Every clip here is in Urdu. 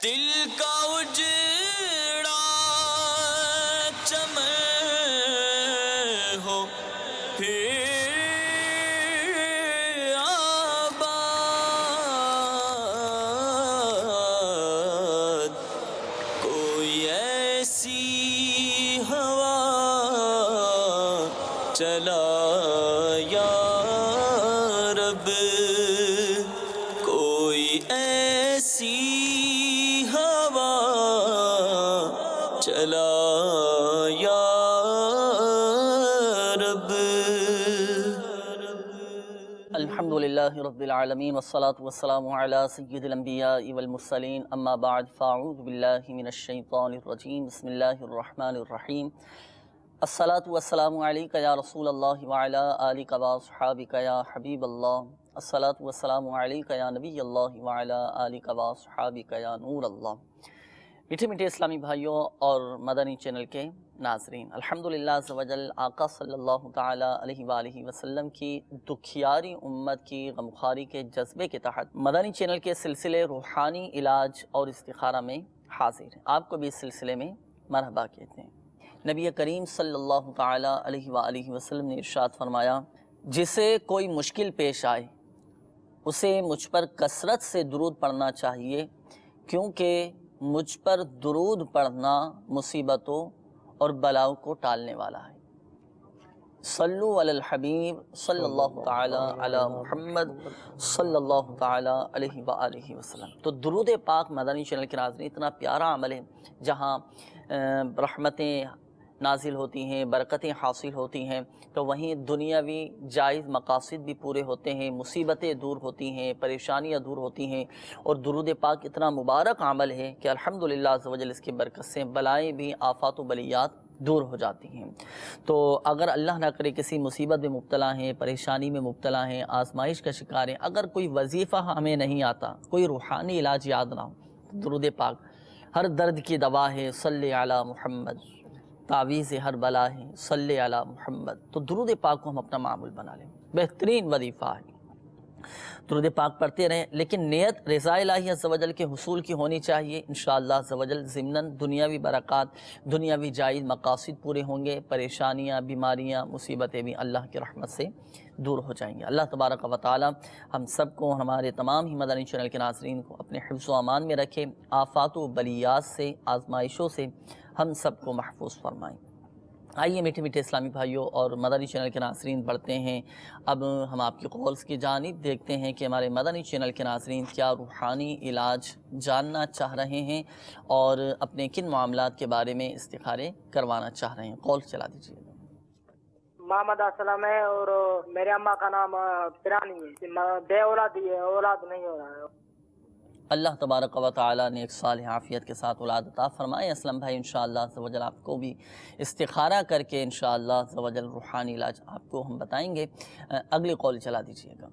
دل کا اجڑا چمن ہو پھر آباد، کوئی ایسی ہوا چلا یا رب، کوئی ایسی ہوا چلا یا رب۔ الحمدللہ رب العالمین والصلاة والسلام علی سید الانبیاء والمرسلین، اما بعد فاعوذ باللہ من الشیطان الرجیم، بسم اللہ الرحمن الرحیم۔ الصلاة والسلام علیک یا رسول اللہ وعلی آلک واصحابک یا حبیب اللہ، الصلاة والسلام علیک یا نبی اللہ وعلی آلک واصحابک یا نور اللہ۔ میٹھے میٹھے اسلامی بھائیوں اور مدنی چینل کے ناظرین، الحمدللہ عز و جل آقا صلی اللہ تعالیٰ علیہ وآلہ وسلم کی دکھیاری امت کی غمخواری کے جذبے کے تحت مدنی چینل کے سلسلے روحانی علاج اور استخارہ میں حاضر ہیں۔ آپ کو بھی اس سلسلے میں مرحبا کہتے ہیں۔ نبی کریم صلی اللہ تعالیٰ علیہ وآلہ وسلم نے ارشاد فرمایا، جسے کوئی مشکل پیش آئے اسے مجھ پر کثرت سے درود پڑھنا چاہیے، کیونکہ مجھ پر درود پڑھنا مصیبتوں اور بلاؤں کو ٹالنے والا ہے۔ صلو علی الحبیب صلی اللہ تعالی علی محمد صلی اللہ تعالی علیہ وآلہ وسلم۔ تو درود پاک مدنی چینل کے ناظرین اتنا پیارا عمل ہے جہاں رحمتیں نازل ہوتی ہیں، برکتیں حاصل ہوتی ہیں، تو وہیں دنیاوی جائز مقاصد بھی پورے ہوتے ہیں، مصیبتیں دور ہوتی ہیں، پریشانیاں دور ہوتی ہیں، اور درود پاک اتنا مبارک عمل ہے کہ الحمدللہ عز و جل اس کی برکت سے بلائیں بھی، آفات و بلیات دور ہو جاتی ہیں۔ تو اگر اللہ نہ کرے کسی مصیبت میں مبتلا ہیں، پریشانی میں مبتلا ہیں، آزمائش کا شکار ہیں، اگر کوئی وظیفہ ہمیں نہیں آتا، کوئی روحانی علاج یاد نہ ہو، درود پاک ہر درد کی دوا ہے، صلی علی محمد، تعویذ ہر بلا ہے، صلی علی محمد۔ تو درود پاک کو ہم اپنا معمول بنا لیں، بہترین وظیفہ ہے، درود پاک پڑھتے رہیں، لیکن نیت رضا الہی عز و جل کے حصول کی ہونی چاہیے۔ انشاءاللہ عز و جل ضمناً دنیاوی برکات، دنیاوی جائز مقاصد پورے ہوں گے، پریشانیاں، بیماریاں، مصیبتیں بھی اللہ کی رحمت سے دور ہو جائیں گے۔ اللہ تبارک و تعالی ہم سب کو، ہمارے تمام ہی مدنی چینل کے ناظرین کو اپنے حفظ و امان میں رکھے، آفات و بلیات سے، آزمائشوں سے ہم سب کو محفوظ فرمائیں۔ آئیے میٹھے میٹھے اسلامی بھائیوں اور مدنی چینل کے ناظرین بڑھتے ہیں، اب ہم آپ کی قولز کی جانب دیکھتے ہیں کہ ہمارے مدنی چینل کے ناظرین کیا روحانی علاج جاننا چاہ رہے ہیں اور اپنے کن معاملات کے بارے میں استخارے کروانا چاہ رہے ہیں۔ قول چلا دیجیے۔ محمد اسلم ہے اور میرے اماں کا نام پیرانی ہے، بے اولادی ہے، اولاد نہیں ہو رہا ہے۔ اللہ تبارک و تعالیٰ نے ایک صالح عافیت کے ساتھ اولاد عطا فرمائے۔ اسلم بھائی انشاءاللہ عز و جل آپ کو بھی استخارہ کر کے انشاءاللہ عز و جل روحانی علاج آپ کو ہم بتائیں گے۔ اگلی قول چلا دیجیے گا۔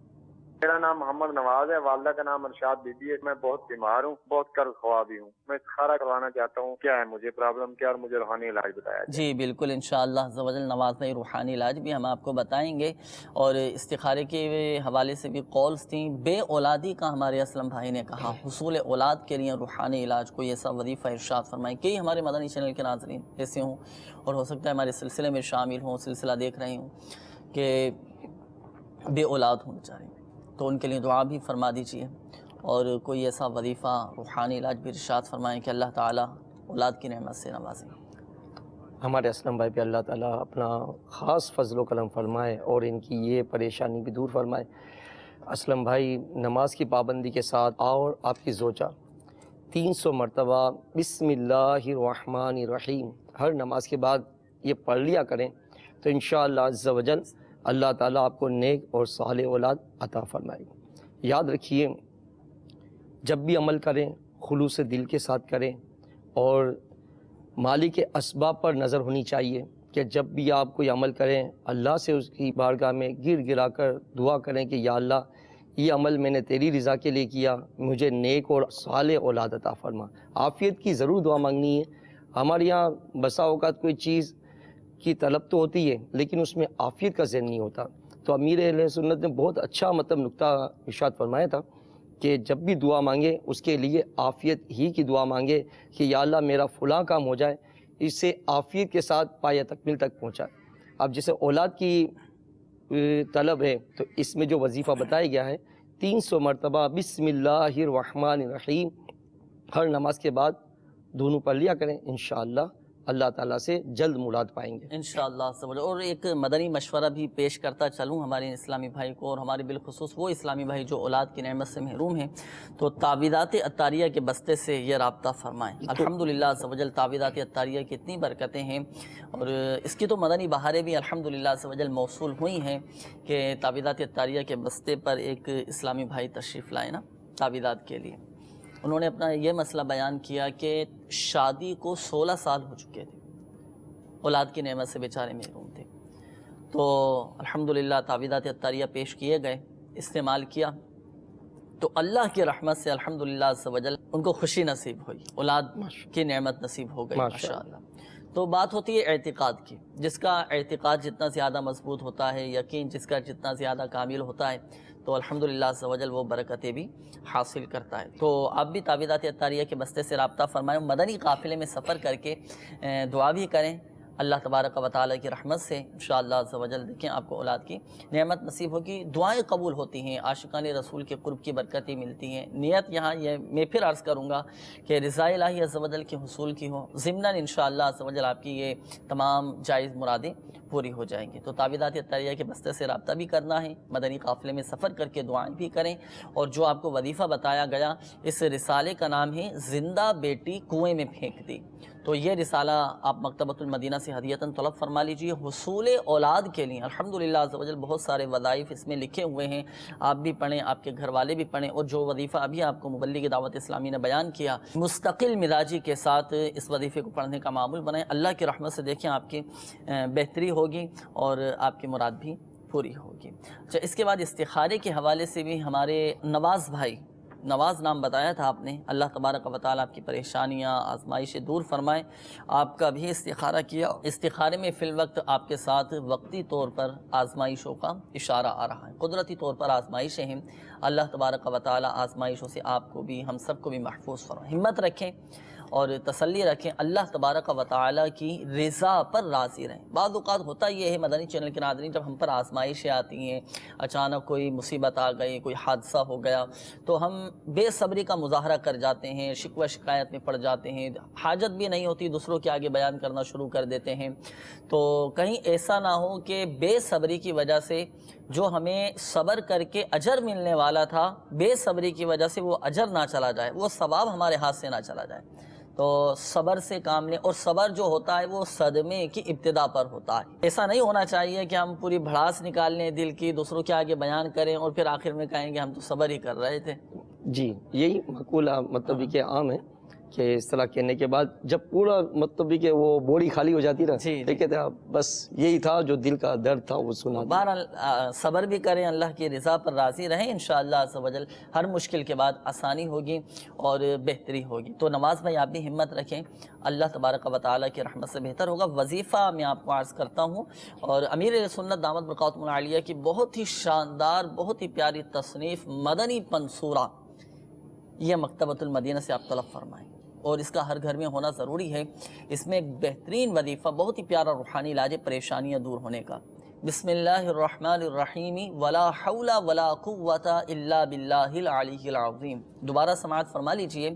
میرا نام محمد نواز ہے، والدہ کا نام ارشاد بی بی ہے۔ میں بہت بیمار ہوں، بہت قرض خواہ بھی ہوں۔ میں استخارہ کروانا چاہتا ہوں، کیا ہے مجھے پرابلم کیا، اور مجھے روحانی علاج بتایا جائے۔ جی بالکل، انشاءاللہ عز و جل نواز بھائی روحانی علاج بھی ہم آپ کو بتائیں گے، اور استخارے کے حوالے سے بھی قولز تھیں۔ بے اولادی کا ہمارے اسلم بھائی نے کہا، حصول اولاد کے لیے روحانی علاج کوئی ایسا وظیفہ ارشاد فرمائیں۔ کئی ہمارے مدنی چینل کے ناظرین ایسے ہوں اور ہو سکتا ہے ہمارے سلسلے میں شامل ہوں، سلسلہ دیکھ رہے ہوں کہ بے اولاد ہوں بیچارے، تو ان کے لیے دعا بھی فرما دیجیے، اور کوئی ایسا وظیفہ روحانی علاج بھی ارشاد فرمائیں کہ اللہ تعالیٰ اولاد کی نعمت سے نوازیں۔ ہمارے اسلم بھائی پہ اللہ تعالیٰ اپنا خاص فضل و کرم فرمائے اور ان کی یہ پریشانی بھی دور فرمائے۔ اسلم بھائی نماز کی پابندی کے ساتھ اور آپ کی زوجہ 300 مرتبہ بسم اللہ الرحمن الرحیم ہر نماز کے بعد یہ پڑھ لیا کریں، تو انشاءاللہ عز و جل اللہ تعالیٰ آپ کو نیک اور صالح اولاد عطا فرمائے گا۔ یاد رکھیے، جب بھی عمل کریں خلوص دل کے ساتھ کریں، اور مالک اسباب پر نظر ہونی چاہیے کہ جب بھی آپ کوئی عمل کریں اللہ سے اس کی بارگاہ میں گر گرا کر دعا کریں کہ یا اللہ یہ عمل میں نے تیری رضا کے لیے کیا، مجھے نیک اور صالح اولاد عطا فرما۔ عافیت کی ضرور دعا مانگنی ہے۔ ہمارے یہاں بسا اوقات کوئی چیز کی طلب تو ہوتی ہے لیکن اس میں عافیت کا ذہن نہیں ہوتا، تو امیر اہل سنت نے بہت اچھا نقطہ ارشاد فرمایا تھا کہ جب بھی دعا مانگے اس کے لیے عافیت ہی کی دعا مانگے کہ یا اللہ میرا فلاں کام ہو جائے، اس سے عافیت کے ساتھ پایہ تکمیل تک پہنچا۔ اب جیسے اولاد کی طلب ہے تو اس میں جو وظیفہ بتایا گیا ہے 300 مرتبہ بسم اللہ الرحمن الرحیم ہر نماز کے بعد دونوں پڑھ لیا کریں، انشاءاللہ اللہ تعالیٰ سے جلد مراد پائیں گے انشاءاللہ سب۔ اور ایک مدنی مشورہ بھی پیش کرتا چلوں ہمارے اسلامی بھائی کو، اور ہمارے بالخصوص وہ اسلامی بھائی جو اولاد کی نعمت سے محروم ہیں، تو تعویذات عطاریہ کے بستے سے یہ رابطہ فرمائیں۔ الحمدللہ سبحانہ تعویذات عطاریہ کی اتنی برکتیں ہیں، اور اس کی تو مدنی بہاریں بھی الحمدللہ سبحانہ موصول ہوئی ہیں کہ تعویذات عطاریہ کے بستے پر ایک اسلامی بھائی تشریف لائے نا تعویذات کے لیے۔ انہوں نے اپنا یہ مسئلہ بیان کیا کہ شادی کو 16 سال ہو چکے تھے، اولاد کی نعمت سے بیچارے محروم تھے، تو الحمدللہ تعویذات عطاریہ پیش کیے گئے، استعمال کیا، تو اللہ کی رحمت سے الحمدللہ عز و جل ان کو خوشی نصیب ہوئی، اولاد کی نعمت نصیب ہو گئی ماشاءاللہ۔ تو بات ہوتی ہے اعتقاد کی، جس کا اعتقاد جتنا زیادہ مضبوط ہوتا ہے، یقین جس کا جتنا زیادہ کامل ہوتا ہے، تو الحمدللہ عز و جل وہ برکتیں بھی حاصل کرتا ہے۔ تو آپ بھی تعویذات عطاریہ کے بستے سے رابطہ فرمائیں، مدنی قافلے میں سفر کر کے دعا بھی کریں اللہ تبارک و تعالیٰ کی رحمت سے انشاءاللہ عز و جل دیکھیں آپ کو اولاد کی نعمت نصیب ہوگی، دعائیں قبول ہوتی ہیں، عاشقان رسول کے قرب کی برکتیں ملتی ہیں۔ نیت یہاں یہ میں پھر عرض کروں گا کہ رضا الہی عز و جل کے حصول کی ہو، ضمناً انشاءاللہ عز و جل آپ کی یہ تمام جائز مرادیں پوری ہو جائیں گی۔ تو تعویذات عطاریہ کے بستے سے رابطہ بھی کرنا ہے، مدنی قافلے میں سفر کر کے دعائیں بھی کریں، اور جو آپ کو وظیفہ بتایا گیا اس رسالے کا نام ہے زندہ بیٹی کنویں میں پھینک دی، تو یہ رسالہ آپ مکتبۃ المدینہ سے ہدیتاً طلب فرما لیجئے حصول اولاد کے لیے۔ الحمدللہ عز و جل بہت سارے وظائف اس میں لکھے ہوئے ہیں، آپ بھی پڑھیں، آپ کے گھر والے بھی پڑھیں، اور جو وظیفہ ابھی آپ کو مبلغ دعوت اسلامی نے بیان کیا مستقل مزاجی کے ساتھ اس وظیفے کو پڑھنے کا معمول بنائیں، اللہ کی رحمت سے دیکھیں آپ کی بہتری ہوگی اور آپ کی مراد بھی پوری ہوگی۔ اچھا، اس کے بعد استخارے کے حوالے سے بھی ہمارے نواز بھائی، نواز نام بتایا تھا آپ نے، اللہ تبارک و تعالیٰ آپ کی پریشانیاں آزمائشیں دور فرمائے، آپ کا بھی استخارہ کیا، استخارے میں فی الوقت آپ کے ساتھ وقتی طور پر آزمائشوں کا اشارہ آ رہا ہے، قدرتی طور پر آزمائشیں ہیں، اللہ تبارک و تعالیٰ آزمائشوں سے آپ کو بھی ہم سب کو بھی محفوظ فرمائے۔ ہمت رکھیں اور تسلی رکھیں، اللہ تبارک و تعالیٰ کی رضا پر راضی رہیں۔ بعض اوقات ہوتا یہ ہے مدنی چینل کے ناظرین، جب ہم پر آزمائشیں آتی ہیں، اچانک کوئی مصیبت آ گئی، کوئی حادثہ ہو گیا، تو ہم بے صبری کا مظاہرہ کر جاتے ہیں، شکوہ شکایت میں پڑ جاتے ہیں، حاجت بھی نہیں ہوتی دوسروں کے آگے بیان کرنا شروع کر دیتے ہیں، تو کہیں ایسا نہ ہو کہ بے صبری کی وجہ سے جو ہمیں صبر کر کے اجر ملنے والا تھا، بے صبری کی وجہ سے وہ اجر نہ چلا جائے، وہ ثواب ہمارے ہاتھ سے نہ چلا جائے۔ تو صبر سے کام لیں، اور صبر جو ہوتا ہے وہ صدمے کی ابتدا پر ہوتا ہے۔ ایسا نہیں ہونا چاہیے کہ ہم پوری بھڑاس نکال لیں دل کی، دوسروں کے آگے بیان کریں اور پھر آخر میں کہیں گے ہم تو صبر ہی کر رہے تھے۔ جی، یہی مقولہ مطلب کہ عام ہے کہ اس طرح کہنے کے بعد جب پورا مطلب کہ وہ بوری خالی ہو جاتی نا، کہتے ہیں بس یہی تھا جو دل کا درد تھا وہ سنا۔ بہرحال صبر بھی کریں، اللہ کی رضا پر راضی رہیں، انشاءاللہ عز و جل ہر مشکل کے بعد آسانی ہوگی اور بہتری ہوگی۔ تو نواز بھائی آپ بھی ہمت رکھیں، اللہ تبارک و تعالیٰ کی رحمت سے بہتر ہوگا۔ وظیفہ میں آپ کو عرض کرتا ہوں، اور امیر سنت دامت برکاتہم العالیہ کی بہت ہی شاندار، بہت ہی پیاری تصنیف مدنی پنصورہ، یہ مکتبۃ المدینہ سے آپ طلب فرمائیں، اور اس کا ہر گھر میں ہونا ضروری ہے۔ اس میں ایک بہترین وظیفہ، بہت ہی پیارا روحانی علاج پریشانیاں دور ہونے کا۔ بسم اللہ الرحمن الرحیم ولا حول ولا قوت الا باللہ العلی العظیم۔ دوبارہ سماعت فرما لیجئے،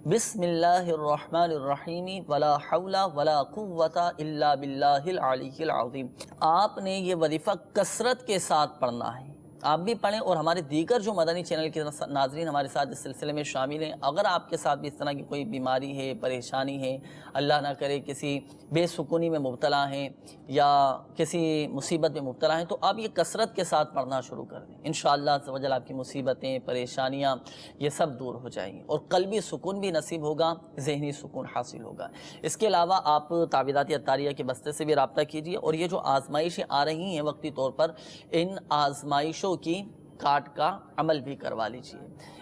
بسم اللہ الرحمن الرحیم ولا حول ولا قوت الا باللہ العلی العظیم۔ آپ نے یہ وظیفہ کثرت کے ساتھ پڑھنا ہے، آپ بھی پڑھیں، اور ہمارے دیگر جو مدنی چینل کے ناظرین ہمارے ساتھ اس سلسلے میں شامل ہیں، اگر آپ کے ساتھ بھی اس طرح کی کوئی بیماری ہے، پریشانی ہے، اللہ نہ کرے کسی بے سکونی میں مبتلا ہیں یا کسی مصیبت میں مبتلا ہیں، تو آپ یہ کثرت کے ساتھ پڑھنا شروع کر دیں، انشاءاللہ عز و جل آپ کی مصیبتیں، پریشانیاں یہ سب دور ہو جائیں گی، اور قلبی سکون بھی نصیب ہوگا، ذہنی سکون حاصل ہوگا۔ اس کے علاوہ آپ تعویذات عطاریہ کے بستے سے بھی رابطہ کیجیے، اور یہ جو آزمائشیں آ رہی ہیں وقتی طور پر، ان آزمائشوں کی کاٹ کا عمل بھی کروا لیجیے،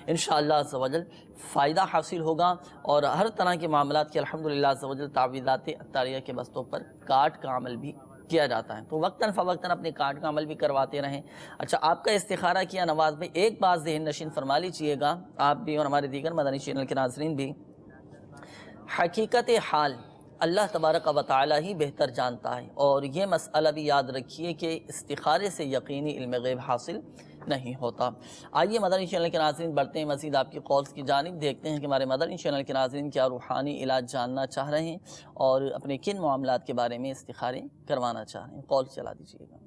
انشاءاللہ عز و جل فائدہ حاصل ہوگا، اور ہر طرح کے معاملات کے الحمدللہ عز و جل تعویذات عطاریہ کے بستوں پر کاٹ کا عمل بھی کیا جاتا ہے، تو وقتاً فوقتاً اپنے کارڈ کا عمل بھی کرواتے رہیں۔ اچھا، آپ کا استخارہ کیا نواز بھائی، ایک بات ذہن نشین فرما لیجیے گا آپ بھی اور ہمارے دیگر مدنی چینل کے ناظرین بھی، حقیقت حال اللہ تبارک و تعالی ہی بہتر جانتا ہے، اور یہ مسئلہ بھی یاد رکھیے کہ استخارے سے یقینی علم غیب حاصل نہیں ہوتا۔ آئیے مدنی چینل کے ناظرین بڑھتے ہیں مزید آپ کی کالز کی جانب، دیکھتے ہیں کہ ہمارے مدنی چینل کے ناظرین کیا روحانی علاج جاننا چاہ رہے ہیں اور اپنے کن معاملات کے بارے میں استخارے کروانا چاہ رہے ہیں۔ کال چلا دیجیے گا۔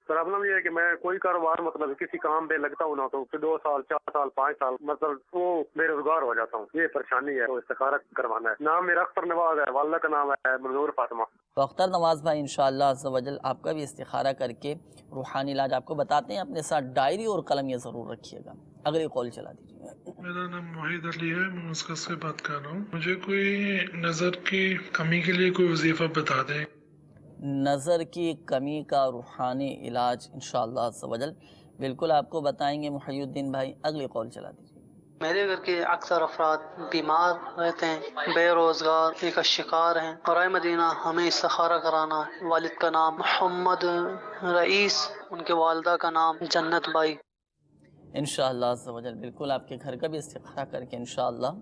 پرابلم یہ ہے کہ میں کوئی کاروبار مطلب کسی کام پہ لگتا ہوں نا تو پھر 2 سال 4 سال 5 سال مطلب وہ بے روزگار ہو جاتا ہوں، یہ پریشانی ہے، تو استخارہ کروانا ہے۔ نام میرا اختر نواز ہے، والدہ کا نام ہے منظور فاطمہ۔ تو اختر نواز بھائی انشاءاللہ عز و جل آپ کا بھی استخارہ کر کے روحانی علاج آپ کو بتاتے ہیں، اپنے ساتھ ڈائری اور قلم یہ ضرور رکھیے گا۔ اگلی کال چلا دیجیے۔ میرا نام موحد علی ہے، میں مسقط سے بات کر رہا ہوں۔ مجھے کوئی نظر کی کمی کے لیے کوئی وظیفہ بتا دیں۔ نظر کی کمی کا روحانی علاج انشاءاللہ عز و جل بالکل آپ کو بتائیں گے محی الدین بھائی۔ اگلی کال چلا دیجیے۔ میرے گھر کے اکثر افراد بیمار رہتے ہیں، بے روزگار کا شکار ہیں، برائے مدینہ ہمیں استخارہ کرانا ہے۔ والد کا نام محمد رئیس، ان کے والدہ کا نام جنت بائی۔ انشاءاللہ عز و جل بالکل آپ کے گھر کا بھی استخارہ کر کے انشاءاللہ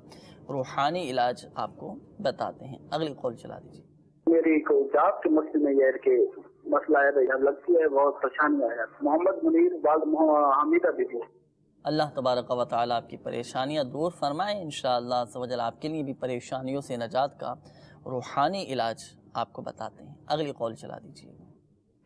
روحانی علاج آپ کو بتاتے ہیں۔ اگلی کال چلا دیجیے۔ میری کوئی جاب کے مسئلے میں یہ ہے کہ مسئلہ ہے بھائی، اب لگتی ہے بہت پریشانی ہے۔ محمد منیر والد حمیدہ بھی ہے۔ اللہ تبارک و تعالیٰ آپ کی پریشانیاں دور فرمائے انشاءاللہ عز و جل، آپ کے لیے بھی پریشانیوں سے نجات کا روحانی علاج آپ کو بتاتے ہیں۔ اگلی کال چلا دیجیے۔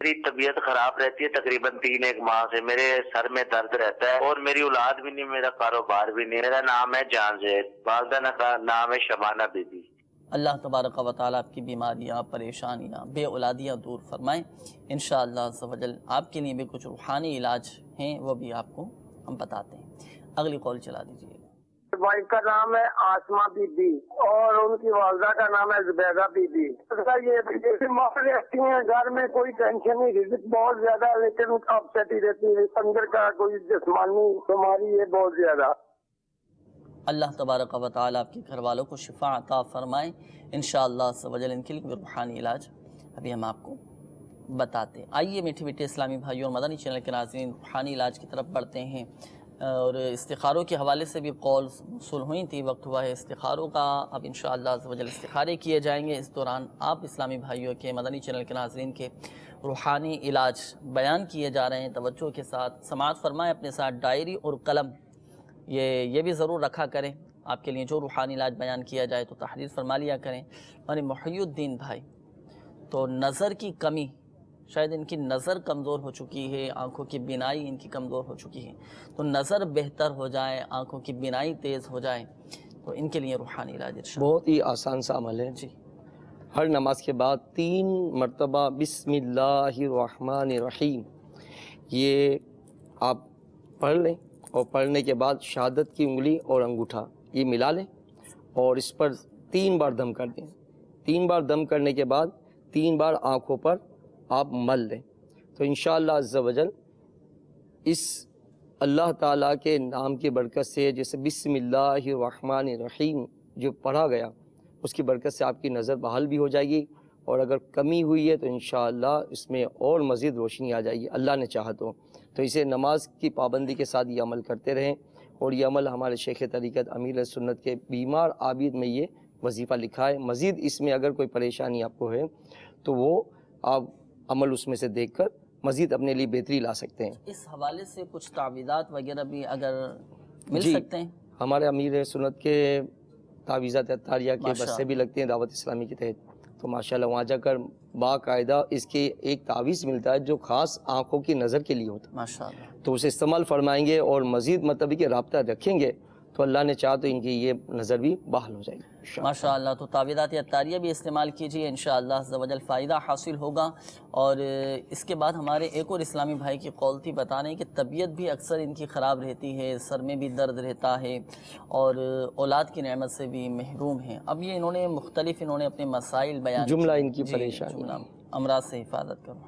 میری طبیعت خراب رہتی ہے تقریباً 3-1 ماہ سے، میرے سر میں درد رہتا ہے اور میری اولاد بھی نہیں، میرا کاروبار بھی نہیں۔ میرا نام ہے جان زید، والدہ کا نام ہے شبانہ بی بی۔ اللہ تبارک و تعالیٰ آپ کی بیماریاں، پریشانیاں، بے اولادیاں دور فرمائیں انشاءاللہ عز و جل۔ آپ کے لیے بھی کچھ روحانی علاج ہیں، وہ بھی آپ کو ہم بتاتے ہیں۔ اگلی کال چلا دیجیے۔ وائف کا نام ہے آسمہ بی بی اور ان کی والدہ کا نام ہے زبیدہ بی بی۔ یہ جیسے ماں رہتی ہیں گھر میں، کوئی ٹینشن نہیں، رزق بہت زیادہ ہے لیکن اپسیٹ ہی رہتی ہے، اندر کا کوئی جسمانی بیماری ہے بہت زیادہ۔ اللہ تبارک و تعالیٰ آپ کے گھر والوں کو شفا عطا فرمائیں انشاءاللہ عز و جل۔ ان کے لیے روحانی علاج ابھی ہم آپ کو بتاتے ہیں۔ آئیے میٹھے میٹھے اسلامی بھائیوں اور مدنی چینل کے ناظرین روحانی علاج کی طرف بڑھتے ہیں، اور استخاروں کے حوالے سے بھی کالز موصول ہوئی تھی، وقت ہوا ہے استخاروں کا۔ اب انشاءاللہ عز و جل استخارے کیے جائیں گے۔ اس دوران آپ اسلامی بھائیوں کے مدنی چینل کے ناظرین کے روحانی علاج بیان کیے جا رہے ہیں، توجہ کے ساتھ سماعت فرمائیں، اپنے ساتھ ڈائری اور قلم یہ بھی ضرور رکھا کریں۔ آپ کے لیے جو روحانی علاج بیان کیا جائے تو تحریر فرما لیا کریں۔ اور محی الدین بھائی، تو نظر کی کمی، شاید ان کی نظر کمزور ہو چکی ہے، آنکھوں کی بینائی ان کی کمزور ہو چکی ہے، تو نظر بہتر ہو جائے، آنکھوں کی بینائی تیز ہو جائے، تو ان کے لیے روحانی علاج ارشاد۔ بہت ہی آسان سا عمل ہے جی۔ ہر نماز کے بعد 3 مرتبہ بسم اللہ الرحمن الرحیم یہ آپ پڑھ لیں، اور پڑھنے کے بعد شہادت کی انگلی اور انگوٹھا یہ ملا لیں اور اس پر 3 بار دم کر دیں۔ 3 بار دم کرنے کے بعد 3 بار آنکھوں پر آپ مل لیں، تو انشاءاللہ عز و جل اس اللہ تعالیٰ کے نام کی برکت سے، جیسے بسم اللہ الرحمن الرحیم جو پڑھا گیا، اس کی برکت سے آپ کی نظر بحال بھی ہو جائے گی، اور اگر کمی ہوئی ہے تو انشاءاللہ اس میں اور مزید روشنی آ جائے گی اللہ نے چاہا تو اسے نماز کی پابندی کے ساتھ یہ عمل کرتے رہیں۔ اور یہ عمل ہمارے شیخ طریقت امیر سنت کے بیمار عابد میں یہ وظیفہ لکھا ہے۔ مزید اس میں اگر کوئی پریشانی آپ کو ہے تو وہ آپ عمل اس میں سے دیکھ کر مزید اپنے لیے بہتری لا سکتے ہیں۔ اس حوالے سے کچھ تعویذات وغیرہ بھی اگر مل سکتے ہیں؟ ہمارے امیر سنت کے تعویذات اطاریہ کے ماشاء بسے بھی لگتے ہیں دعوت اسلامی کے تحت، تو ماشاءاللہ وہاں جا کر باقاعدہ اس کے ایک تعویذ ملتا ہے جو خاص آنکھوں کی نظر کے لیے ہوتا ہے، ماشاءاللہ، تو اسے استعمال فرمائیں گے اور مزید مطلب کہ رابطہ رکھیں گے تو اللہ نے چاہا تو ان کی یہ نظر بھی بحال ہو جائے گی ماشاءاللہ۔ تو تعویذات اطاریہ بھی استعمال کیجیے، انشاءاللہ عز و جل فائدہ حاصل ہوگا۔ اور اس کے بعد ہمارے ایک اور اسلامی بھائی کی قول تھی بتانے کہ طبیعت بھی اکثر ان کی خراب رہتی ہے، سر میں بھی درد رہتا ہے اور اولاد کی نعمت سے بھی محروم ہیں۔ اب یہ انہوں نے مختلف اپنے مسائل بیان جملہ کیے، ان کی پریشانی، جملہ امراض سے حفاظت کرو۔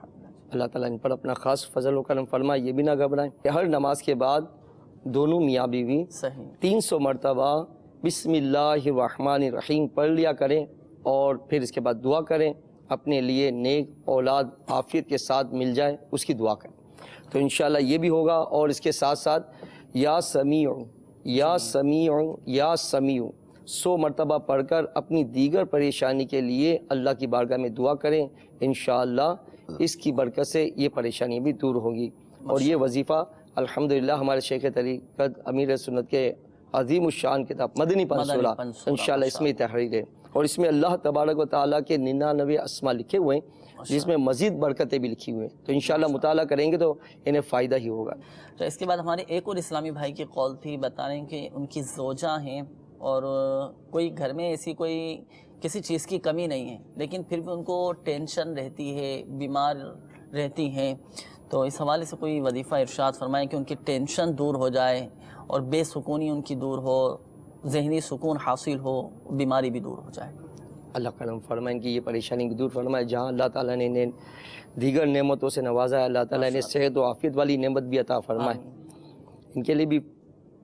اللہ تعالیٰ ان پر اپنا خاص فضل و کرم فرمائے۔ یہ بھی نہ گھبرائیں کہ ہر نماز کے بعد دونوں میاں بیوی صحیح 300 مرتبہ بسم اللہ الرحمن الرحیم پڑھ لیا کریں، اور پھر اس کے بعد دعا کریں، اپنے لیے نیک اولاد عافیت کے ساتھ مل جائے اس کی دعا کریں، تو انشاءاللہ یہ بھی ہوگا۔ اور اس کے ساتھ ساتھ یا سمیع یا سمیع یا سمیع 100 مرتبہ پڑھ کر اپنی دیگر پریشانی کے لیے اللہ کی بارگاہ میں دعا کریں، انشاءاللہ اس کی برکت سے یہ پریشانی بھی دور ہوگی۔ اور یہ وظیفہ الحمدللہ ہمارے شیخ طریقت امیر سنت کے عظیم الشان کتاب مدنی پنسولہ انشاءاللہ اس میں تحریر ہے، اور اس میں اللہ تبارک و تعالیٰ کے 99 اسما لکھے ہوئے ہیں جس میں مزید برکتیں بھی لکھی ہوئی ہیں، تو انشاءاللہ مطالعہ کریں گے تو انہیں فائدہ ہی ہوگا۔ تو اس کے بعد ہمارے ایک اور اسلامی بھائی کی قول تھی، بتا رہے ہیں کہ ان کی زوجہ ہیں اور کوئی گھر میں ایسی کوئی کسی چیز کی کمی نہیں ہے، لیکن پھر بھی ان کو ٹینشن رہتی ہے، بیمار رہتی ہیں، تو اس حوالے سے کوئی وظیفہ ارشاد فرمائیں کہ ان کی ٹینشن دور ہو جائے اور بے سکونی ان کی دور ہو، ذہنی سکون حاصل ہو، بیماری بھی دور ہو جائے۔ اللہ کرم فرمائیں کہ یہ پریشانی دور فرمائے۔ جہاں اللہ تعالیٰ نے انہیں دیگر نعمتوں سے نوازا ہے، اللہ تعالیٰ نے صحت و عافیت والی نعمت بھی عطا فرمائے۔ ان کے لیے بھی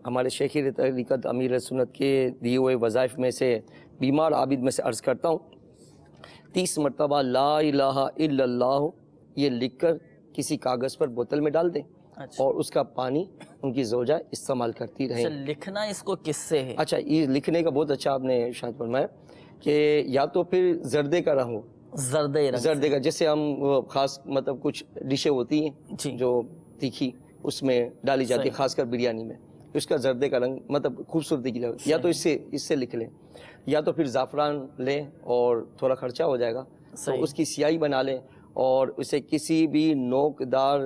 ہمارے شیخ طریقت امیر سنت کے دیے ہوئے وظائف میں سے بیمار عابد میں سے عرض کرتا ہوں، 30 مرتبہ لا الہ الا اللہ یہ لکھ کر کسی کاغذ پر بوتل میں ڈال دیں اور اس کا پانی ان کی زوجہ استعمال کرتی رہیں۔ لکھنا اس کو کس سے ہے؟ اچھا، یہ لکھنے کا بہت اچھا آپ نے ارشاد فرمایا کہ یا تو پھر زردے کا رنگ ہو، زردے کا، جیسے ہم خاص مطلب کچھ ڈشیں ہوتی ہیں جو تیکھی اس میں ڈالی جاتی ہے، خاص کر بریانی میں، اس کا زردے کا رنگ مطلب خوبصورتی کے لیے، یا تو اس سے لکھ لیں، یا تو پھر زعفران لیں اور تھوڑا خرچہ ہو جائے گا تو اس کی سیاہی بنا لیں اور اسے کسی بھی نوکدار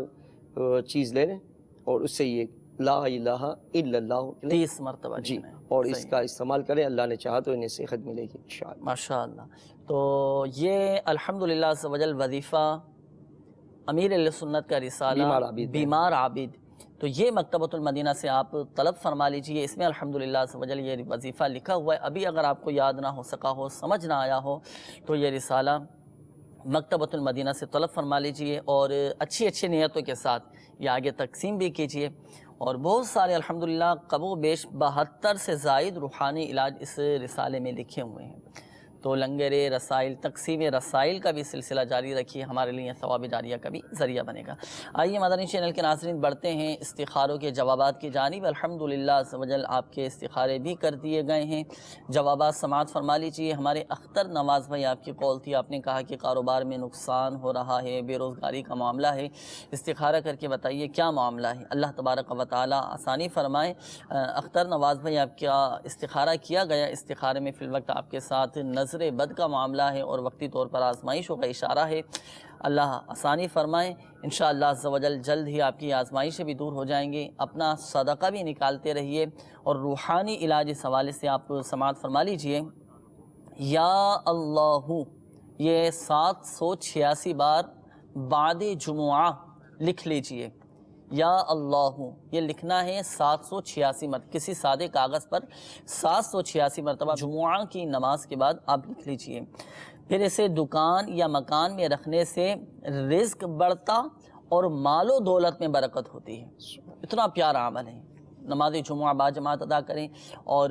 چیز لے لیں اور اس سے یہ لا الہ الا اللہ 30 مرتبہ جی، اور اس کا استعمال کریں، اللہ نے چاہا تو انہیں صحت ملے گی انشاءاللہ۔ ماشاءاللہ۔ تو یہ الحمدللہ عز و جل وظیفہ امیر اہل سنت کا رسالہ بیمار عابد، تو یہ مکتبۃ المدینہ سے آپ طلب فرما لیجئے، اس میں الحمدللہ عز و جل یہ وظیفہ لکھا ہوا ہے۔ ابھی اگر آپ کو یاد نہ ہو سکا ہو، سمجھ نہ آیا ہو، تو یہ رسالہ مکتبۃ المدینہ سے طلب فرما لیجئے اور اچھی اچھی نیتوں کے ساتھ یہ آگے تقسیم بھی کیجئے۔ اور بہت سارے الحمدللہ کم و بیش 72 سے زائد روحانی علاج اس رسالے میں لکھے ہوئے ہیں، تو لنگر رسائل، تقسیم رسائل کا بھی سلسلہ جاری رکھیے، ہمارے لیے ثواب جاریہ کا بھی ذریعہ بنے گا۔ آئیے مدنی چینل کے ناظرین بڑھتے ہیں استخاروں کے جوابات کی جانب۔ الحمدللہ عز و جل آپ کے استخارے بھی کر دیے گئے ہیں، جوابات سماعت فرما لیجیے۔ ہمارے اختر نواز بھائی آپ کی قول تھی، آپ نے کہا کہ کاروبار میں نقصان ہو رہا ہے، بے روزگاری کا معاملہ ہے، استخارہ کر کے بتائیے کیا معاملہ ہے، اللہ تبارک و تعالی آسانی فرمائے۔ اختر نواز بھائی آپ کا استخارہ کیا گیا، استخارے میں فی الوقت آپ کے ساتھ نظر بد کا معاملہ ہے اور وقتی طور پر آزمائشوں کا اشارہ ہے، اللہ آسانی فرمائے۔ انشاءاللہ عز و جل جلد ہی آپ کی آزمائشیں بھی دور ہو جائیں گی۔ اپنا صدقہ بھی نکالتے رہیے اور روحانی علاج اس حوالے سے آپ سماعت فرما لیجئے۔ یا اللہ یہ 786 بار بعد جمعہ لکھ لیجئے، یا اللہ یہ لکھنا ہے 786 مرتبہ، کسی سادے کاغذ پر 786 مرتبہ جمعہ کی نماز کے بعد آپ لکھ لیجئے۔ پھر اسے دکان یا مکان میں رکھنے سے رزق بڑھتا اور مال و دولت میں برکت ہوتی ہے۔ اتنا پیارا عمل ہے، نماز جمعہ با جماعت ادا کریں اور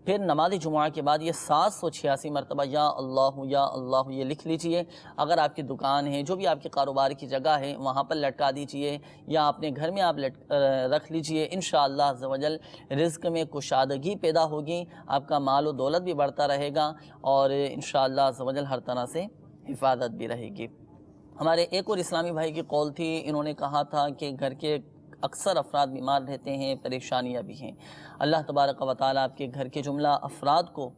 پھر نماز جمعہ کے بعد یہ 786 مرتبہ یا اللہ یہ لکھ لیجئے۔ اگر آپ کی دکان ہے، جو بھی آپ کے کاروبار کی جگہ ہے، وہاں پر لٹکا دیجئے یا اپنے گھر میں آپ رکھ لیجئے۔ انشاءاللہ عز و جل رزق میں کشادگی پیدا ہوگی، آپ کا مال و دولت بھی بڑھتا رہے گا اور انشاءاللہ عز و جل ہر طرح سے حفاظت بھی رہے گی۔ ہمارے ایک اور اسلامی بھائی کی قول تھی، انہوں نے کہا تھا کہ گھر کے اکثر افراد بیمار رہتے ہیں، پریشانیاں بھی ہیں۔ اللہ تبارک و تعالیٰ آپ کے گھر کے جملہ افراد کو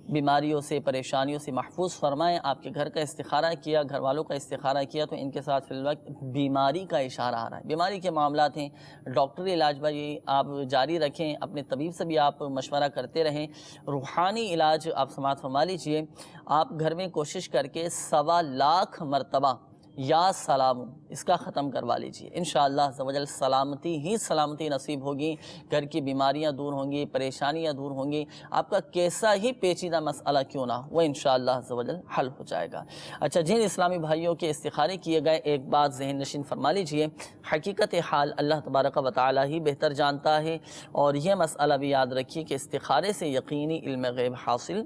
بیماریوں سے، پریشانیوں سے محفوظ فرمائیں۔ آپ کے گھر کا استخارہ کیا، گھر والوں کا استخارہ کیا تو ان کے ساتھ فی الوقت بیماری کا اشارہ آ رہا ہے، بیماری کے معاملات ہیں۔ ڈاکٹری علاج بھی آپ جاری رکھیں، اپنے طبیب سے بھی آپ مشورہ کرتے رہیں۔ روحانی علاج آپ سماعت فرما لیجئے۔ آپ گھر میں کوشش کر کے 1.25 لاکھ مرتبہ یا سلام اس کا ختم کروا لیجئے۔ انشاءاللہ عز و جل سلامتی ہی سلامتی نصیب ہوگی، گھر کی بیماریاں دور ہوں گی، پریشانیاں دور ہوں گی، آپ کا کیسا ہی پیچیدہ مسئلہ کیوں نہ وہ انشاءاللہ عز و جل حل ہو جائے گا۔ اچھا، جن اسلامی بھائیوں کے استخارے کیے گئے ایک بات ذہن نشین فرما لیجئے، حقیقت حال اللہ تبارک و تعالی ہی بہتر جانتا ہے، اور یہ مسئلہ بھی یاد رکھیے کہ استخارے سے یقینی علم غیب حاصل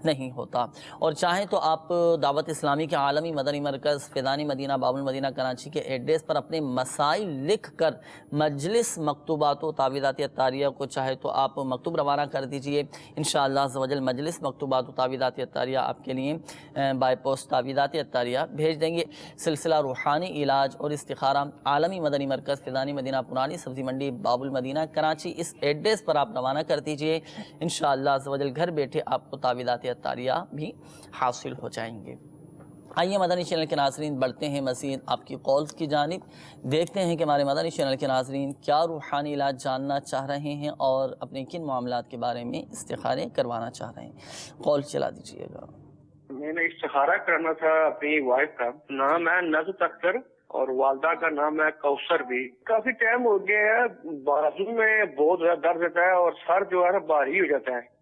نہیں ہوتا۔ اور چاہیں تو آپ دعوت اسلامی کے عالمی مدنی مرکز فیضانی مدینہ باب المدینہ کراچی کے ایڈریس پر اپنے مسائل لکھ کر مجلس مکتوبات و تعویذات اطاریہ کو چاہے تو آپ مکتوب روانہ کر دیجئے، انشاءاللہ عز و جل مجلس مکتوبات و تعویذات اطاریہ آپ کے لیے بائی پوسٹ تعویذات اطاریہ بھیج دیں گے۔ سلسلہ روحانی علاج اور استخارہ عالمی مدنی مرکز فیضانی مدینہ پرانی سبزی منڈی باب المدینہ کراچی، اس ایڈریس پر آپ روانہ کر دیجئے، انشاءاللہ عز و جل گھر بیٹھے آپ کو تعویذات اطاریہ بھی حاصل ہو جائیں گے۔ آئیے مدنی چینل کے ناظرین بڑھتے ہیں مزید آپ کی کالز کی جانب، دیکھتے ہیں کہ ہمارے مدنی چینل کے ناظرین کیا روحانی علاج جاننا چاہ رہے ہیں اور اپنے کن معاملات کے بارے میں استخارے کروانا چاہ رہے ہیں۔ کال چلا دیجیے گا۔ میں نے استخارہ کرنا تھا اپنی وائف کا، نام ہے نظر اختر اور والدہ کا نام ہے کوثر بھی۔ کافی ٹائم ہو گیا ہے، بازو میں بہت زیادہ درد ہوتا ہے اور سر جو ہے نا بھاری ہو جاتا ہے۔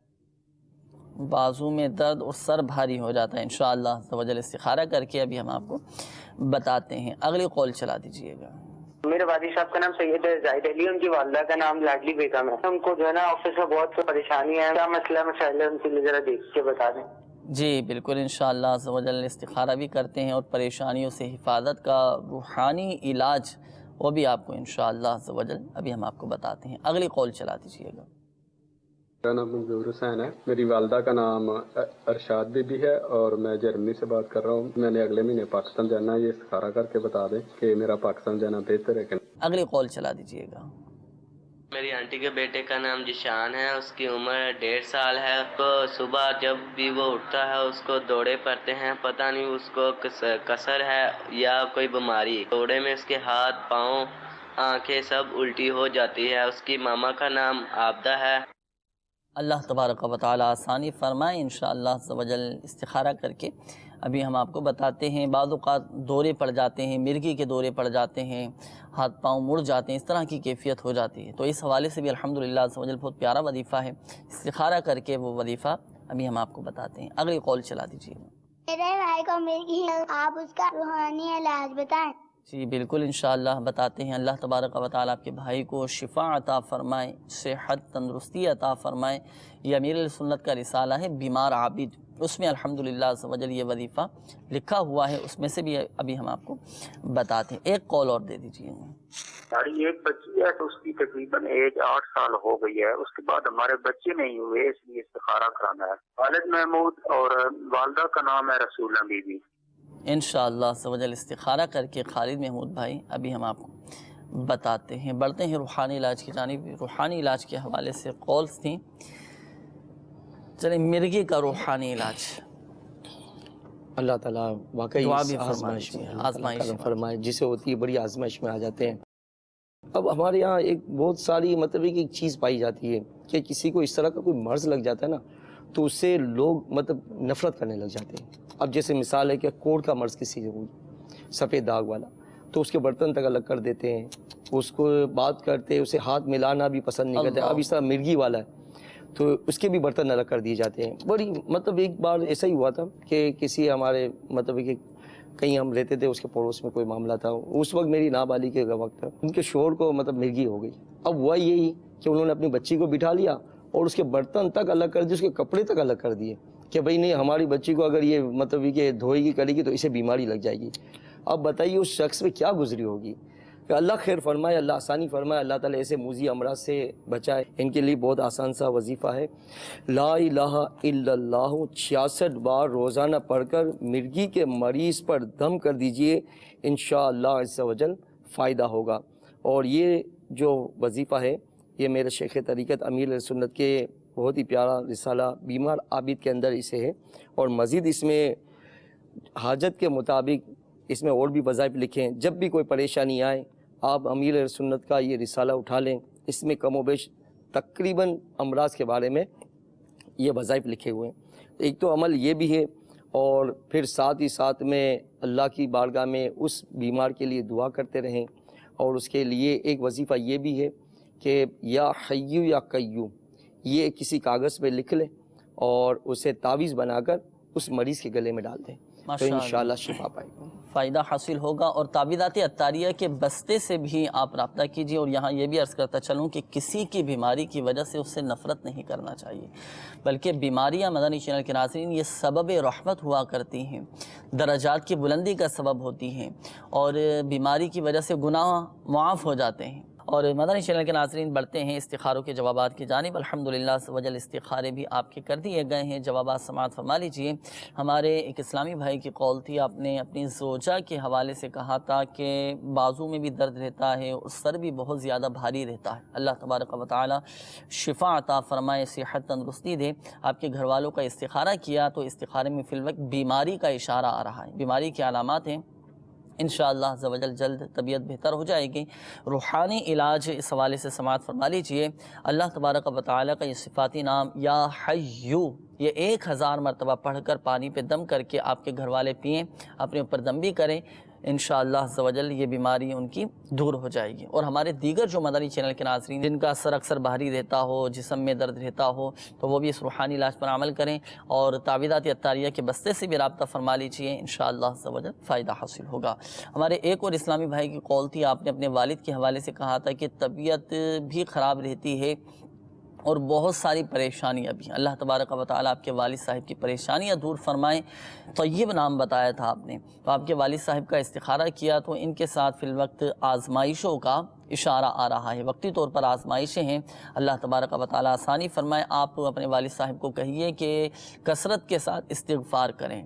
بازو میں درد اور سر بھاری ہو جاتا ہے، انشاءاللہ عز و جل استخارہ کر کے ابھی ہم آپ کو بتاتے ہیں۔ اگلی کال چلا دیجیے گا۔ میرے والد صاحب کا نام سید زاہد علی، ان کی والدہ کا نام لاڈلی بیگم ہے۔ ان کو جو ہے نا آفس میں بہت پریشانی ہے، کیا مسئلہ مسائل ہے ان کے لیے ذرا دیکھ کے بتا دیں۔ جی بالکل، انشاءاللہ عز و جل استخارہ بھی کرتے ہیں اور پریشانیوں سے حفاظت کا روحانی علاج وہ بھی آپ کو انشاءاللہ عز و جل ابھی ہم آپ کو بتاتے ہیں۔ اگلی کال چلا دیجیے گا۔ میرا نام منظور حسین ہے، میری والدہ کا نام ارشاد بی بی ہے اور میں جرمنی سے بات کر رہا ہوں۔ میں نے اگلے مہینے پاکستان جانا ہے، یہ استخارہ کر کے بتا دیں کہ میرا پاکستان جانا بہتر ہے کہ نہیں۔ اگلی کال چلا دیجیے گا۔ میری آنٹی کے بیٹے کا نام جشان ہے، اس کی عمر 1.5 سال ہے۔ تو صبح جب بھی وہ اٹھتا ہے اس کو دوڑے پڑتے ہیں، پتہ نہیں اس کو کسر ہے یا کوئی بیماری۔ دوڑے میں اس کے ہاتھ پاؤں آنکھیں سب الٹی ہو جاتی ہے۔ اس کی ماما کا نام عابدہ ہے۔ اللہ تبارک و تعالی آسانی فرمائے، انشاءاللہ عز و جل استخارہ کر کے ابھی ہم آپ کو بتاتے ہیں۔ بعض اوقات دورے پڑ جاتے ہیں، مرگی کے دورے پڑ جاتے ہیں، ہاتھ پاؤں مڑ جاتے ہیں، اس طرح کی کیفیت ہو جاتی ہے۔ تو اس حوالے سے بھی الحمدللہ عز و جل بہت پیارا وظیفہ ہے، استخارہ کر کے وہ وظیفہ ابھی ہم آپ کو بتاتے ہیں۔ اگلی کال چلا دیجیے۔ میرے بھائی کو مرگی ہے، آپ اس کا روحانی علاج بتائیں۔ جی بالکل انشاءاللہ بتاتے ہیں۔ اللہ تبارک و تعالیٰ آپ کے بھائی کو شفا عطا فرمائے، صحت تندرستی عطا فرمائے۔ یہ امیر سنت کا رسالہ ہے بیمار عابد، اس میں الحمدللہ عز و جل یہ وظیفہ لکھا ہوا ہے، اس میں سے بھی ابھی ہم آپ کو بتاتے ہیں۔ ایک کال اور دے دیجیے۔ ہماری ایک بچی ہے تو اس کی تقریباً ایج 8 سال ہو گئی ہے، اس کے بعد ہمارے بچے نہیں ہوئے، اس لیے استخارہ کرانا ہے۔ والد محمود اور والدہ کا نام ہے رسولہ بی بی۔ انشاءاللہ عز و جل استخارہ کر کے خالد محمود بھائی ابھی ہم آپ کو بتاتے ہیں۔ بڑھتے ہیں روحانی علاج کی جانب۔ روحانی علاج کے حوالے سے کالز تھیں، چلیں مرگی کا روحانی علاج۔ اللہ تعالیٰ واقعی دعا اس بھی آزمائش میں آزمائش کرم فرمائے، جسے ہوتی ہے بڑی آزمائش میں آ جاتے ہیں۔ اب ہمارے یہاں ایک بہت ساری مطلب ایک چیز پائی جاتی ہے کہ کسی کو اس طرح کا کوئی مرض لگ جاتا ہے نا تو اس سے لوگ مطلب نفرت کرنے لگ جاتے ہیں۔ اب جیسے مثال ہے کہ کوڑ کا مرض کسی کو سفید داغ والا، تو اس کے برتن تک الگ کر دیتے ہیں، اس کو بات کرتے اسے ہاتھ ملانا بھی پسند نہیں کرتے۔ اب اس طرح مرگی والا ہے تو اس کے بھی برتن الگ کر دیے جاتے ہیں۔ بڑی مطلب ایک بار ایسا ہی ہوا تھا کہ کسی ہمارے مطلب کہ کہیں ہم رہتے تھے، اس کے پڑوس میں کوئی معاملہ تھا، اس وقت میری نابالغ کا وقت تھا، ان کے شوہر کو مطلب مرگی ہو گئی۔ اب ہوا یہی کہ انہوں نے اپنی بچی کو بٹھا لیا اور اس کے برتن تک الگ کر دیے، اس کے کپڑے تک الگ کر دیے کہ بھئی نہیں ہماری بچی کو اگر یہ مطلب کہ دھوئے گی کرے گی تو اسے بیماری لگ جائے گی۔ اب بتائیے اس شخص پہ کیا گزری ہوگی۔ کہ اللہ خیر فرمائے، اللہ آسانی فرمائے، اللہ تعالیٰ ایسے موذی امراض سے بچائے۔ ان کے لیے بہت آسان سا وظیفہ ہے، لا الہ الا اللہ 66 بار روزانہ پڑھ کر مرگی کے مریض پر دم کر دیجئے، انشاءاللہ عز و جل فائدہ ہوگا۔ اور یہ جو وظیفہ ہے یہ میرے شیخ طریقت امیر سنت کے بہت ہی پیارا رسالہ بیمار عابد کے اندر اسے ہے، اور مزید اس میں حاجت کے مطابق اس میں اور بھی وظائف لکھیں۔ جب بھی کوئی پریشانی آئے آپ امیر سنت کا یہ رسالہ اٹھا لیں، اس میں کم و بیش تقریباً امراض کے بارے میں یہ وظائف لکھے ہوئے ہیں۔ ایک تو عمل یہ بھی ہے، اور پھر ساتھ ہی ساتھ میں اللہ کی بارگاہ میں اس بیمار کے لیے دعا کرتے رہیں۔ اور اس کے لیے ایک وظیفہ یہ بھی ہے کہ یا حیو یا قیوم یہ کسی کاغذ پہ لکھ لیں اور اسے تعویذ بنا کر اس مریض کے گلے میں ڈال دیں۔ تو ماشاءاللہ انشاءاللہ شفا پائے گی، فائدہ حاصل ہوگا۔ اور تعویذات عطاریہ کے بستے سے بھی آپ رابطہ کیجیے۔ اور یہاں یہ بھی عرض کرتا چلوں کہ کسی کی بیماری کی وجہ سے اس سے نفرت نہیں کرنا چاہیے، بلکہ بیماریاں مدنی چینل کے ناظرین یہ سبب رحمت ہوا کرتی ہیں، درجات کی بلندی کا سبب ہوتی ہیں، اور بیماری کی وجہ سے گناہ معاف ہو جاتے ہیں۔ اور مدنی چینل کے ناظرین بڑھتے ہیں استخاروں کے جوابات کی جانب۔ الحمدللہ سوجل استخارے بھی آپ کے کر دیے گئے ہیں، جوابات سماعت فرما لیجئے۔ ہمارے ایک اسلامی بھائی کی قول تھی، آپ نے اپنی زوجہ کے حوالے سے کہا تھا کہ بازو میں بھی درد رہتا ہے اور سر بھی بہت زیادہ بھاری رہتا ہے۔ اللہ تبارک و تعالی شفا عطا فرمائے، صحت تندرستی دے۔ آپ کے گھر والوں کا استخارہ کیا تو استخارے میں فی الوقت بیماری کا اشارہ آ رہا ہے، بیماری کی علامات ہیں۔ انشاءاللہ عز و جل جلد طبیعت بہتر ہو جائے گی۔ روحانی علاج اس حوالے سے سماعت فرما لیجئے۔ اللہ تبارک و تعالی کا یہ صفاتی نام یا حیو، یہ 1000 مرتبہ پڑھ کر پانی پہ دم کر کے آپ کے گھر والے پئیں، اپنے اوپر دم بھی کریں، انشاءاللہ عز و جل یہ بیماری ان کی دور ہو جائے گی۔ اور ہمارے دیگر جو مدنی چینل کے ناظرین جن کا سر اکثر بھاری رہتا ہو، جسم میں درد رہتا ہو، تو وہ بھی اس روحانی علاج پر عمل کریں، اور تعویذات عطاریہ کے بستے سے بھی رابطہ فرما لیجئے، انشاءاللہ عز و جل فائدہ حاصل ہوگا۔ ہمارے ایک اور اسلامی بھائی کی قول تھی، آپ نے اپنے والد کے حوالے سے کہا تھا کہ طبیعت بھی خراب رہتی ہے اور بہت ساری پریشانیاں بھی۔ اللہ تبارک و تعالیٰ آپ کے والد صاحب کی پریشانیاں دور فرمائیں۔ طیب نام بتایا تھا آپ نے، تو آپ کے والد صاحب کا استخارہ کیا تو ان کے ساتھ فی الوقت آزمائشوں کا اشارہ آ رہا ہے، وقتی طور پر آزمائشیں ہیں۔ اللہ تبارک و تعالیٰ آسانی فرمائے۔ آپ اپنے والد صاحب کو کہیے کہ کثرت کے ساتھ استغفار کریں،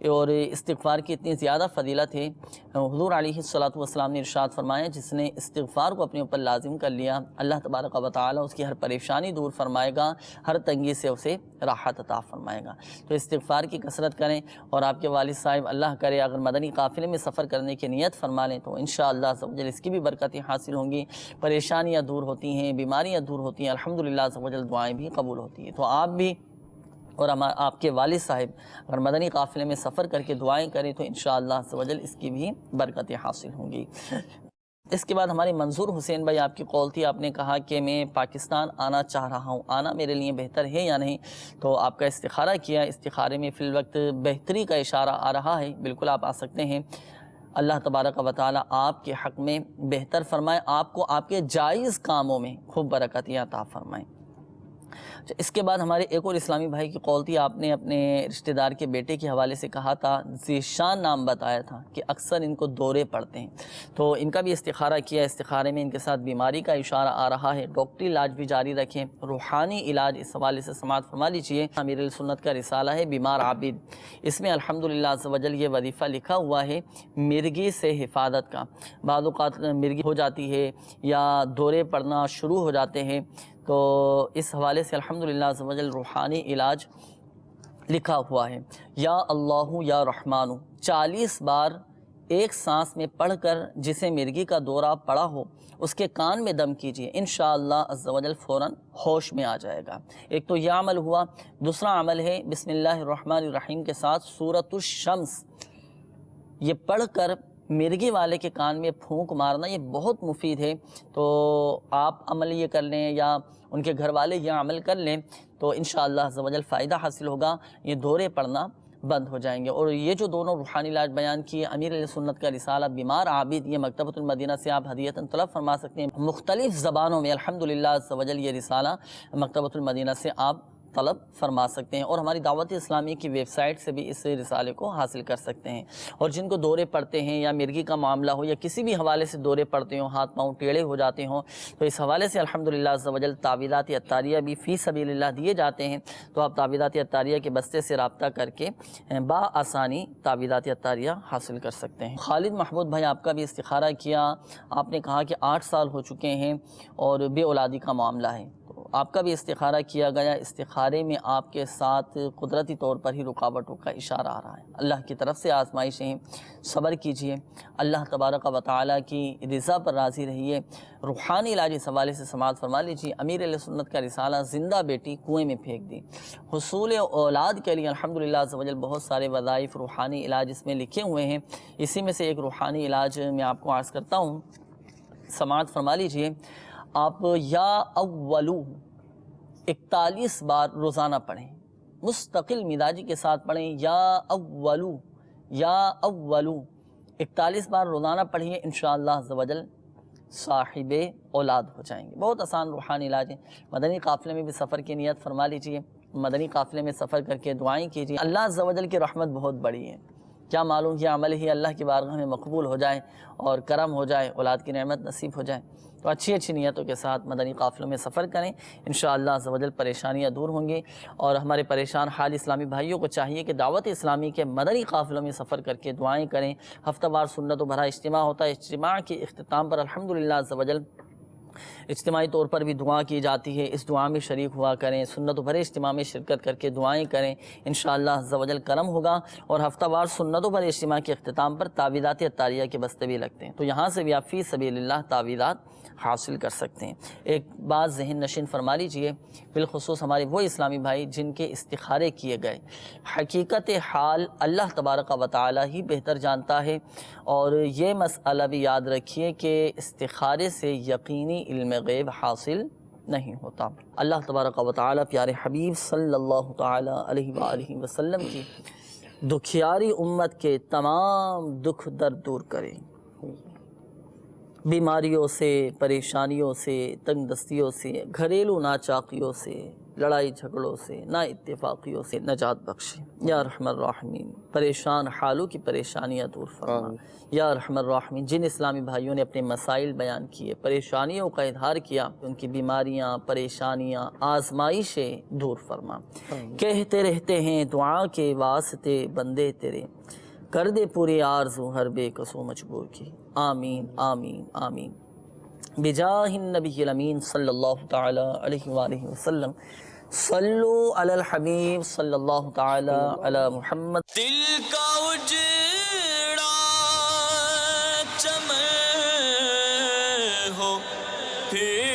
اور استغفار کی اتنی زیادہ فضیلت ہے، حضور علیہ الصلوۃ نے ارشاد فرمایا جس نے استغفار کو اپنے اوپر لازم کر لیا، اللہ تبارک و تعالی اس کی ہر پریشانی دور فرمائے گا، ہر تنگی سے اسے راحت عطا فرمائے گا۔ تو استغفار کی کثرت کریں، اور آپ کے والد صاحب اللہ کرے اگر مدنی قافلے میں سفر کرنے کی نیت فرما لیں تو انشاءاللہ عز و جل اس کی بھی برکتیں حاصل ہوں گی، پریشانیاں دور ہوتی ہیں، بیماریاں دور ہوتی ہیں، الحمدللہ عز و جل دعائیں بھی قبول ہوتی ہیں۔ تو آپ بھی اور آپ کے والد صاحب اگر مدنی قافلے میں سفر کر کے دعائیں کریں تو انشاءاللہ عز و جل اس کی بھی برکتیں حاصل ہوں گی۔ اس کے بعد ہمارے منظور حسین بھائی آپ کی قول تھی، آپ نے کہا کہ میں پاکستان آنا چاہ رہا ہوں، آنا میرے لیے بہتر ہے یا نہیں؟ تو آپ کا استخارہ کیا، استخارے میں فی الوقت بہتری کا اشارہ آ رہا ہے، بالکل آپ آ سکتے ہیں۔ اللہ تبارک و تعالی آپ کے حق میں بہتر فرمائے، آپ کو آپ کے جائز کاموں میں خوب برکتیں عطا فرمائیں۔ اس کے بعد ہمارے ایک اور اسلامی بھائی کی قول تھی، آپ نے اپنے رشتہ دار کے بیٹے کے حوالے سے کہا تھا، ذیشان نام بتایا تھا کہ اکثر ان کو دورے پڑتے ہیں، تو ان کا بھی استخارہ کیا۔ استخارے میں ان کے ساتھ بیماری کا اشارہ آ رہا ہے، ڈاکٹری علاج بھی جاری رکھیں، روحانی علاج اس حوالے سے سماعت فرما لیجیے۔ امیر سنت کا رسالہ ہے بیمار عابد، اس میں الحمدللہ عز و جل یہ وظیفہ لکھا ہوا ہے مرگی سے حفاظت کا۔ بعض اوقات مرگی ہو جاتی ہے یا دورے پڑنا شروع ہو جاتے ہیں، تو اس حوالے سے الحمدللہ عز و جل روحانی علاج لکھا ہوا ہے۔ یا اللہ یا رحمانو 40 بار ایک سانس میں پڑھ کر جسے مرگی کا دورہ پڑا ہو اس کے کان میں دم کیجئے، انشاءاللہ عز و جل فوراً ہوش میں آ جائے گا۔ ایک تو یہ عمل ہوا، دوسرا عمل ہے بسم اللہ الرحمن الرحیم کے ساتھ سورۃ الشمس، یہ پڑھ کر مرگی والے کے کان میں پھونک مارنا، یہ بہت مفید ہے۔ تو آپ عمل یہ کر لیں یا ان کے گھر والے یہ عمل کر لیں تو انشاءاللہ عز و جل فائدہ حاصل ہوگا، یہ دورے پڑنا بند ہو جائیں گے۔ اور یہ جو دونوں روحانی علاج بیان کیے، امیر علیہ سنت کا رسالہ بیمار عابد، یہ مکتبۃ المدینہ سے آپ ہدیۃً طلب فرما سکتے ہیں، مختلف زبانوں میں الحمدللہ عز و جل یہ رسالہ مکتبۃ المدینہ سے آپ طلب فرما سکتے ہیں، اور ہماری دعوت اسلامی کی ویب سائٹ سے بھی اس رسالے کو حاصل کر سکتے ہیں۔ اور جن کو دورے پڑتے ہیں یا مرگی کا معاملہ ہو یا کسی بھی حوالے سے دورے پڑتے ہوں، ہاتھ پاؤں ٹیڑھے ہو جاتے ہوں، تو اس حوالے سے الحمدللہ عز و جل تعویذات عطاریہ بھی فی سبیل اللہ دیے جاتے ہیں، تو آپ تعویذات عطاریہ کے بستے سے رابطہ کر کے بآسانی تعویذات عطاریہ حاصل کر سکتے ہیں۔ خالد محمود بھائی آپ کا بھی استخارہ کیا، آپ نے کہا کہ 8 سال ہو چکے ہیں اور بے اولادی کا معاملہ ہے، آپ کا بھی استخارہ کیا گیا۔ استخارے میں آپ کے ساتھ قدرتی طور پر ہی رکاوٹوں کا اشارہ آ رہا ہے، اللہ کی طرف سے آزمائشیں، صبر کیجئے، اللہ تبارک و تعالیٰ کی رضا پر راضی رہیے۔ روحانی علاج اس حوالے سے سماعت فرما لیجیے۔ امیر علیہ سنت کا رسالہ زندہ بیٹی کنویں میں پھینک دی، حصول اولاد کے لیے الحمدللہ عز و جل بہت سارے وظائف روحانی علاج اس میں لکھے ہوئے ہیں، اسی میں سے ایک روحانی علاج میں آپ کو عرض کرتا ہوں، سماعت فرما لیجیے۔ آپ یا اولو 41 بار روزانہ پڑھیں، مستقل مزاجی کے ساتھ پڑھیں، یا اولو یا اولو 41 بار روزانہ پڑھیے، انشاءاللہ عز و جل صاحب اولاد ہو جائیں گے۔ بہت آسان روحانی علاج ہے۔ مدنی قافلے میں بھی سفر کی نیت فرما لیجئے، مدنی قافلے میں سفر کر کے دعائیں کیجیے۔ اللہ عز و جل کی رحمت بہت بڑی ہے، کیا معلوم یہ عمل ہی اللہ کی بارگاہ میں مقبول ہو جائے اور کرم ہو جائے، اولاد کی نعمت نصیب ہو جائے۔ تو اچھی اچھی نیتوں کے ساتھ مدنی قافلوں میں سفر کریں، انشاءاللہ عز و جل پریشانیاں دور ہوں گی۔ اور ہمارے پریشان حال اسلامی بھائیوں کو چاہیے کہ دعوت اسلامی کے مدنی قافلوں میں سفر کر کے دعائیں کریں۔ ہفتہ وار سنت و بھرا اجتماع ہوتا ہے، اجتماع کے اختتام پر الحمدللہ عز و جل اجتماعی طور پر بھی دعا کی جاتی ہے، اس دعا میں شریک ہوا کریں، سنت و بھرے اجتماع میں شرکت کر کے دعائیں کریں، انشاءاللہ عز و جل کرم ہوگا۔ اور ہفتہ وار سنت و بھرے اجتماع کے اختتام پر تعویذات عطاریہ کے بستے بھی لگتے ہیں، تو یہاں سے بھی آپ فی سبیل اللہ تعویذات حاصل کر سکتے ہیں۔ ایک بات ذہن نشین فرما لیجئے، بالخصوص ہمارے وہ اسلامی بھائی جن کے استخارے کیے گئے، حقیقت حال اللہ تبارک و تعالی ہی بہتر جانتا ہے، اور یہ مسئلہ بھی یاد رکھیے کہ استخارے سے یقینی علم غیب حاصل نہیں ہوتا۔ اللہ تبارک و تعالی پیارے حبیب صلی اللہ تعالی علیہ وآلہ وسلم کی دکھیاری امت کے تمام دکھ درد دور کرے، بیماریوں سے، پریشانیوں سے، تنگ دستیوں سے، گھریلو ناچاقیوں سے، لڑائی جھگڑوں سے، نا اتفاقیوں سے نجات بخشے یا ارحم الراحمین۔ پریشان حالوں کی پریشانیاں دور فرما یا ارحم الراحمین۔ جن اسلامی بھائیوں نے اپنے مسائل بیان کیے، پریشانیوں کا اظہار کیا، ان کی بیماریاں، پریشانیاں، آزمائشیں دور فرما۔ کہتے رہتے ہیں دعا کے واسطے بندے تیرے، کر دے پوری آرزو ہر بے کسو مجبور کی، آمین آمین آمین۔ بجاہ النبی الامین صلی اللہ تعالی علیہ وآلہ وسلم، صلو علی الحبیب صلی اللہ تعالی علی محمد۔ دل کا اجڑا چمن ہو پھر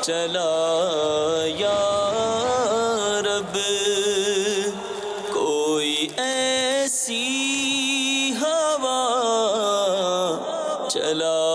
چلا یا رب، کوئی ایسی ہوا چلا